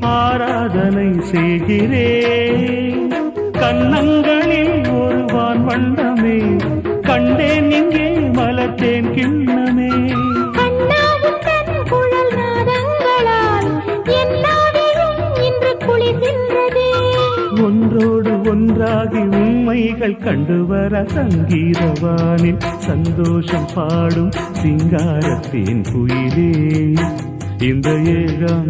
ஆராதனை செய்கிறேன். கன்னங்களில் ஒரு வான் வண்ணமே கண்டேன், இங்கே மலர்த்தேன் கிண்ணமே. ஒன்றோடு ஒன்றாகி உண்மைகள் கண்டுவர சங்கீதவானில் சந்தோஷம் பாடும் சிங்காரத்தேன் குயிலே. இந்த ஏகாந்த